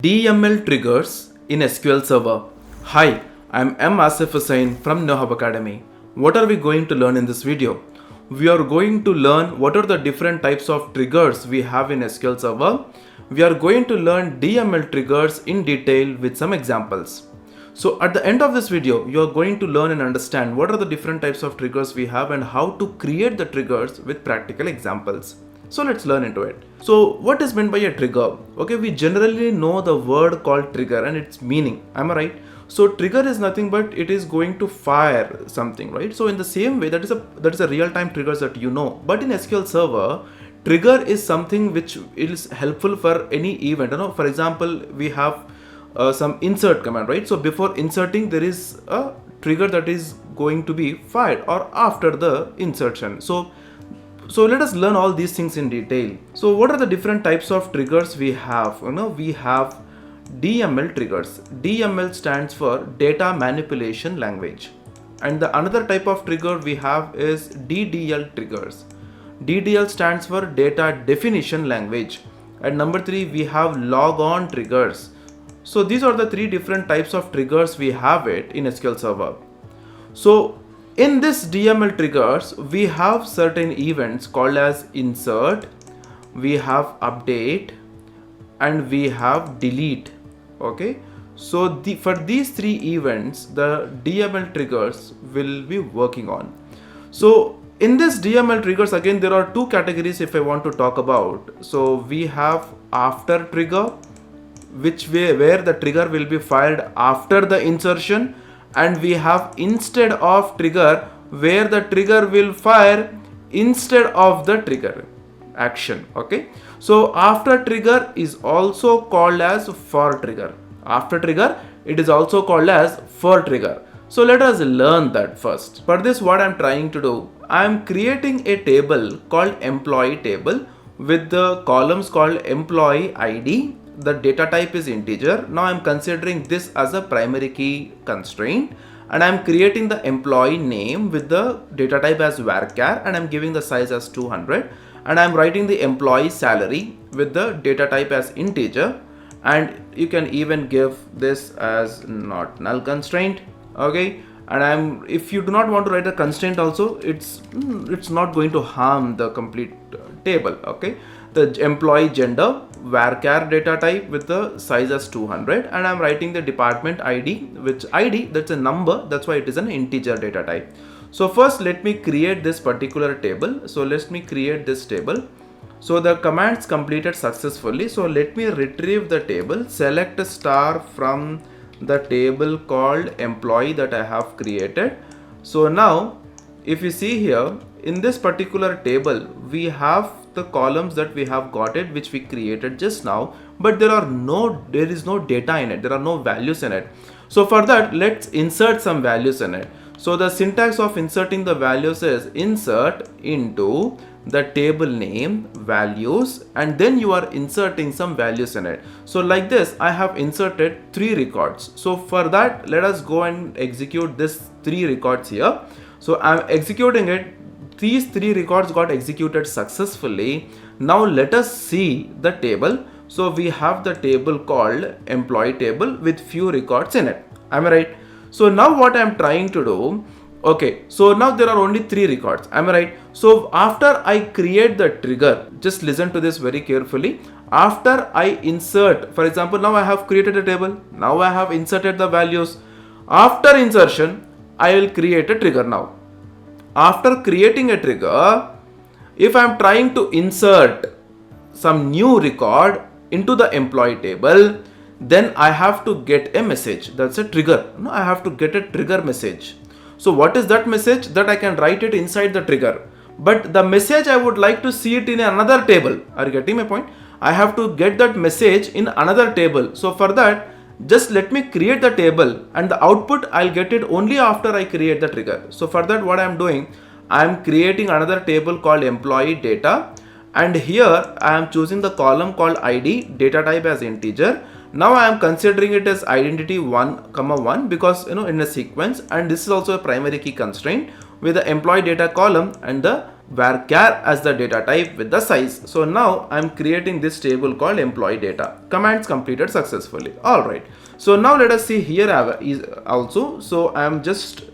DML Triggers in SQL Server. Hi, I'm M. Asif Hussain from KnowHow Academy. What are we going to learn in this video? We are going to learn what are the different types of triggers we have in SQL Server. We are going to learn DML triggers in detail with some examples. So at the end of this video, you are going to learn and understand what are the different types of triggers we have and how to create the triggers with practical examples. So let's learn into it. So what is meant by a trigger? Okay, we generally know the word called trigger and its meaning. Am I right? So trigger is nothing but it is going to fire something, right? So in the same way, that is a real-time triggers that you know. But in SQL Server, trigger is something which is helpful for any event. For example, we have some insert command, right? So before inserting, there is a trigger that is going to be fired or after the insertion. So let us learn all these things in detail. So what are the different types of triggers we have? We have DML triggers. DML stands for data manipulation language. And the another type of trigger we have is DDL triggers. DDL stands for data definition language. And number 3, we have log-on triggers. So these are the 3 different types of triggers we have it in SQL Server. So in this DML triggers, we have certain events called as insert, we have update, and we have delete. Okay, so for these 3 events, the DML triggers will be working on. So in this DML triggers, again, there are 2 categories if I want to talk about. So we have after trigger, where the trigger will be fired after the insertion, and we have instead of trigger, where the trigger will fire instead of the trigger action. Okay, so after trigger is also called as for trigger. After trigger, it is also called as for trigger. So let us learn that first. For this, what I'm trying to do, I'm creating a table called employee table with the columns called employee ID. The data type is integer. Now I'm considering this as a primary key constraint, and I'm creating the employee name with the data type as varchar, and I'm giving the size as 200, and I'm writing the employee salary with the data type as integer, and you can even give this as not null constraint. Okay, and if you do not want to write a constraint also, it's not going to harm the complete table. Okay, the employee gender varchar data type with the size as 200, and I'm writing the department ID, which ID, that's a number, that's why it is an integer data type. So first let me create this particular table. So let me create this table. So the commands completed successfully. So let me retrieve the table, select a star from the table called employee that I have created. So now if you see here in this particular table, we have the columns that we have got it, which we created just now, but there is no data in it, there are no values in it. So for that, let's insert some values in it. So the syntax of inserting the values is insert into the table name values, and then you are inserting some values in it. So like this, I have inserted 3 records. So for that, let us go and execute this 3 records here. So I'm executing it. These 3 records got executed successfully. Now let us see the table. So we have the table called employee table with few records in it. Am I right? So now what I'm trying to do, okay, so now there are only 3 records. Am I right? So after I create the trigger, just listen to this very carefully. After I insert, for example, now I have created a table. Now I have inserted the values. After insertion, I will create a trigger now. After creating a trigger, if I am trying to insert some new record into the employee table, then I have to get a message. That's a trigger. No, I have to get a trigger message. So what is that message? That I can write it inside the trigger. But the message, I would like to see it in another table. Are you getting my point? I have to get that message in another table. So for that, just let me create the table, and the output I'll get it only after I create the trigger. So for that, what I'm doing, I'm creating another table called employee data, and here I am choosing the column called ID, data type as integer. Now I am considering it as identity 1, because in a sequence, and this is also a primary key constraint with the employee data column and the varchar as the data type with the size. So now I'm creating this table called employee data. Commands completed successfully. Alright. So now let us see here also. So I'm just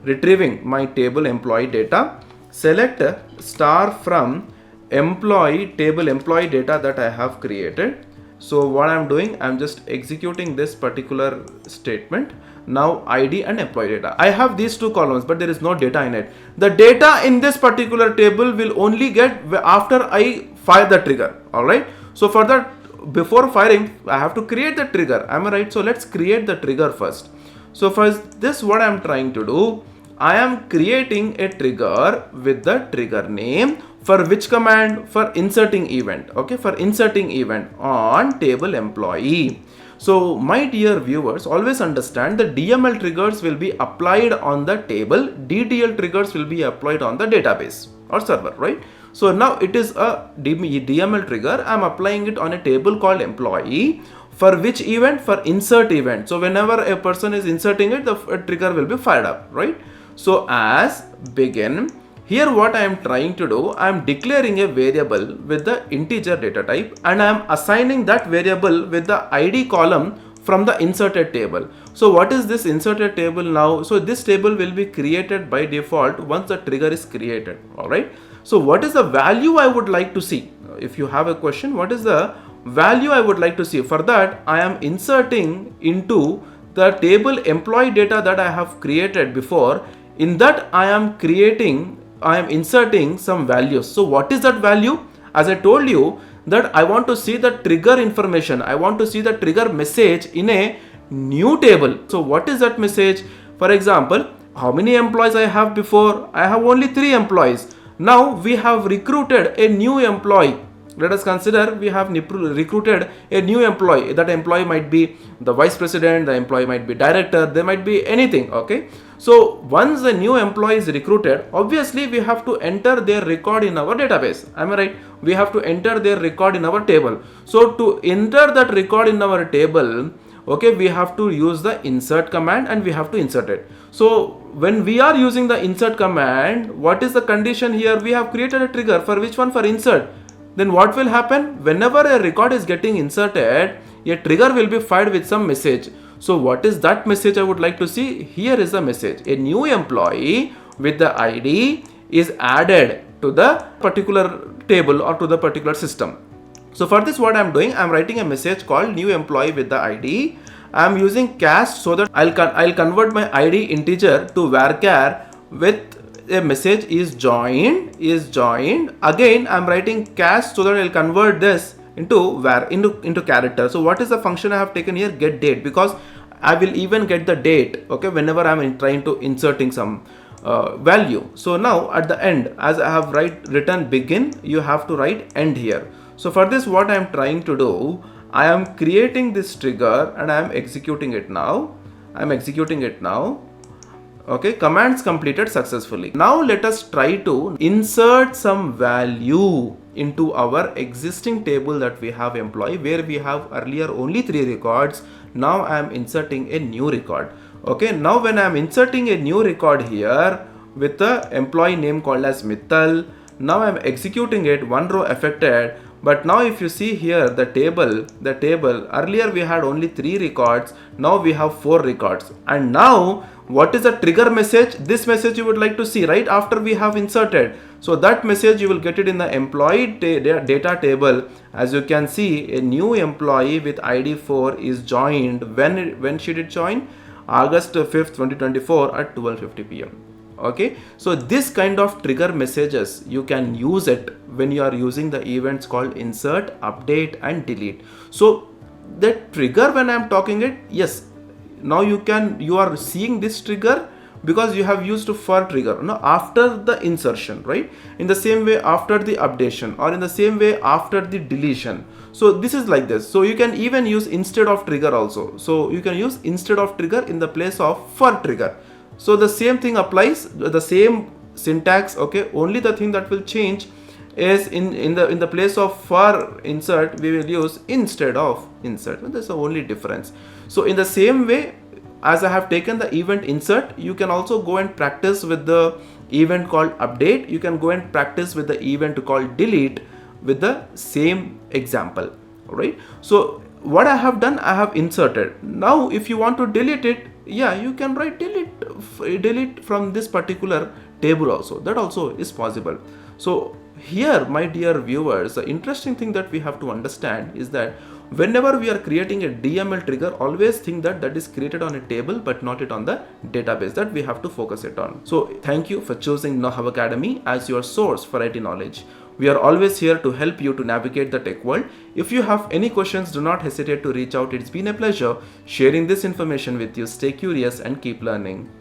retrieving my table employee data. Select star from employee table employee data that I have created. So what I'm doing, I'm just executing this particular statement. Now ID and employee data. I have these two columns, but there is no data in it. The data in this particular table will only get after I fire the trigger. Alright. So for that, before firing, I have to create the trigger. Am I right? So let's create the trigger first. So for this, what I'm trying to do, I am creating a trigger with the trigger name. For which command? For inserting event. Okay, for inserting event on table employee. So my dear viewers, always understand the DML triggers will be applied on the table, DDL triggers will be applied on the database or server, right? So now it is a DML trigger. I'm applying it on a table called employee. For which event? For insert event. So whenever a person is inserting it, the trigger will be fired up, right? So as begin, here what I am trying to do, I am declaring a variable with the integer data type and I am assigning that variable with the ID column from the inserted table. So what is this inserted table now? So this table will be created by default once the trigger is created. Alright. So what is the value I would like to see? If you have a question, what is the value I would like to see? For that, I am inserting into the table employee data that I have created before. In that I am inserting some values. So what is that value? As I told you that I want to see the trigger information. I want to see the trigger message in a new table. So what is that message? For example, how many employees I have before? I have only 3 employees. Now we have recruited a new employee. Let us consider we have recruited a new employee. That employee might be the vice president, the employee might be director, there might be anything. Okay. So once a new employee is recruited, obviously we have to enter their record in our database. Am I right? We have to enter their record in our table. So to enter that record in our table, okay, we have to use the insert command and we have to insert it. So when we are using the insert command, what is the condition here? We have created a trigger. For which one? For insert. Then what will happen? Whenever a record is getting inserted, a trigger will be fired with some message. So what is that message I would like to see? Here is the message. A new employee with the ID is added to the particular table or to the particular system. So for this, what I'm doing, I'm writing a message called new employee with the ID. I'm using cast so that I'll convert my ID integer to varchar with a message is joined. Again, I'm writing cast so that I'll convert this into character. So what is the function I have taken here? Get date, because I will even get the date, okay, whenever I'm trying to inserting some value. So now at the end, as I have written begin, you have to write end here. So for this, what I am trying to do, I am creating this trigger and I am executing it now. Okay, commands completed successfully. Now let us try to insert some value into our existing table that we have employee, where we have earlier only 3 records. Now I am inserting a new record. Okay, now when I am inserting a new record here with the employee name called as Mittal, now I am executing it, 1 row affected. But now if you see here the table, earlier we had only 3 records, now we have 4 records. And now what is the trigger message? This message you would like to see right after we have inserted. So that message you will get it in the employee data table. As you can see, a new employee with ID 4 is joined. When should it join? August 5th, 2024 at 12:50 p.m. Okay, so this kind of trigger messages you can use it when you are using the events called insert, update and delete. So the trigger, when I am talking it, yes, now you are seeing this trigger because you have used for trigger now after the insertion, right? In the same way after the updation, or in the same way after the deletion. So this is like this. So you can even use instead of trigger also. So you can use instead of trigger in the place of for trigger. So the same thing applies, the same syntax. Okay, only the thing that will change is in the place of for insert we will use instead of insert. That's the only difference. So in the same way, as I have taken the event insert, you can also go and practice with the event called update. You can go and practice with the event called delete with the same example. Alright, so what I have done, I have inserted. Now if you want to delete it, yeah, you can write delete from this particular table also. That also is possible. So here, my dear viewers, the interesting thing that we have to understand is that whenever we are creating a DML trigger, always think that that is created on a table but not it on the database. That we have to focus it on. So thank you for choosing KnowHow Academy as your source for IT knowledge. We are always here to help you to navigate the tech world. If you have any questions, do not hesitate to reach out. It's been a pleasure sharing this information with you. Stay curious and keep learning.